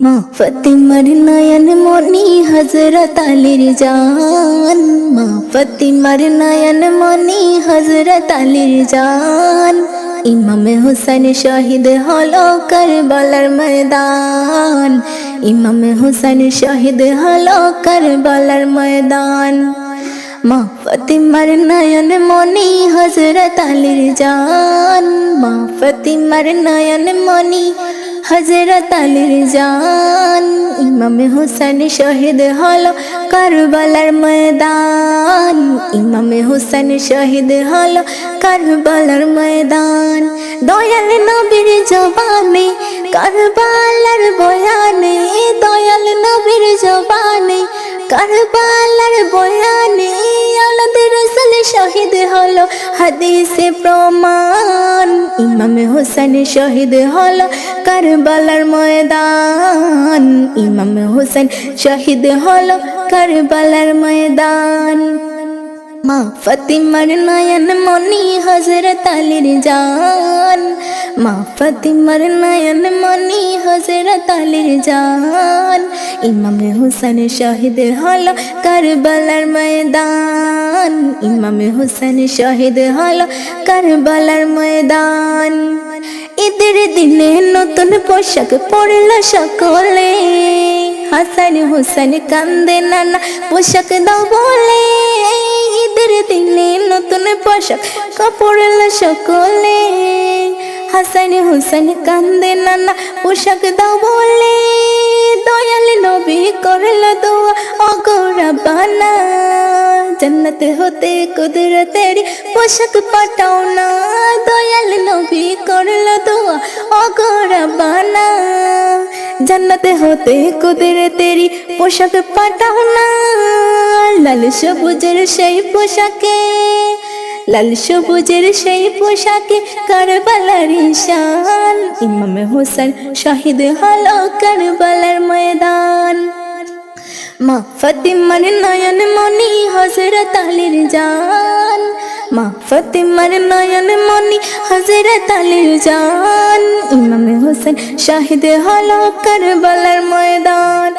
মা ফাতিমার নয়ন মনি হযরত আলীর জান, মা ফাতিমার নয়ন মনি হযরত আলীর জান। ইমাম হুসেন শহীদ হলো কারবালার ময়দান, ইমাম হুসেন শহীদ হলো কারবালার ময়দান। মা ফাতিমার নয়ন মনি হযরত আলীর জান, মা ফাতিমার নয়ন মনি হযরত আলীর জান। ইমাম হুসেন শহীদ হলো কারবালার ময়দান, ইমাম হুসেন শহীদ হলো কারবালার ময়দান। দয়াল নবীর জবানে কারবালার বয়ানে, দয়াল নবীর জবানে কারবালার বয়ানে আওলাদ রাসূল শহীদ হলো হাদিসে প্রমাণ। ইমাম হুসেন শহীদ হলো কারবালার ময়দান, ইমাম হুসেন শহীদ হলো কারবালার ময়দান। মা ফাতিমার নয়ন মনি হযরত আলীর জান, মা ফাতিমার নয়ন মনি হযরত আলীর জান। ইমাম হুসেন শহীদ হলো কারবালার ময়দান, ইমাম হুসেন শহীদ হলো কারবালার ময়দান। ঈদের দিনে নতুন পোশাক পরল সকলে, হাসান হুসেন কান্দে নানা পোশাক দাও বলে। ঈদের দিনে নতুন পোশাক পরল সকলে, হাসান হুসেন কান্দে নানা পোশাক দাও বলে। দয়াল নবী করল দোয়া ওগো রব্বানা, জন্নত হতে কুদরতের পোশাক পাঠাও না। দয়াল নবী করল দোয়া ওগো রব্বানা, জন্নত হতে কুদরতের পোশাক পাঠাও না। লাল সবুজের সেই পোশাকে, লাল সবুজের সেই পোশাকে কারবালার শান। ইমাম হুসেন শহীদ হলো কারবালার ময়দান। মা ফাতিমার নয়ন মনি হযরত আলীর জান, মা ফাতিমার নয়ন মনি হযরত আলীর জান। ইমাম হুসেন শহীদ হলো কারবালার ময়দান।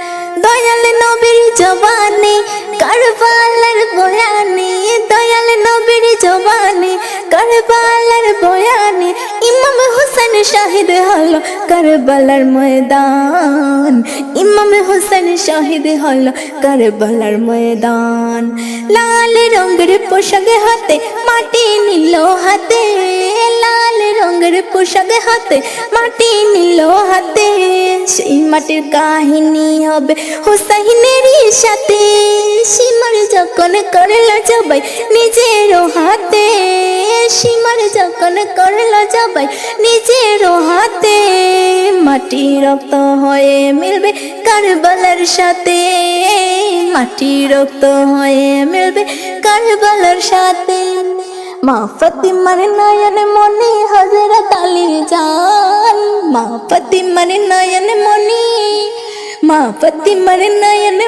দয়াল নবীর জবানে কারবালার বয়ানে, দয়াল নবীর জবানে কারবালার বয়ানে ইমাম হুসেন শহীদ হলো কারবালার ময়দান, ইমাম হুসেন শহীদ হলো কারবালার ময়দান। লাল রঙের পোশাক হাতে মাটি নিল হাতে, লাল রঙের পোশাক হাতে মাটি নিল হাতে। সেই মাটির কাহিনী হবে হুসাইনের সাথে, সীমার যখন করল জবাই নিজের হাতে, সীমার যখন করল জবাই নিজের হাতে। মাটি রক্ত হয়ে মিলবে কারবালার সাথে, মাটি রক্ত হয়ে মিলবে কারবালার সাথে। মা ফাতিমার নয়ন মনি হযরত আলীর জান, মা ফাতিমার নয়ন মনি, মা ফাতিমার নয়ন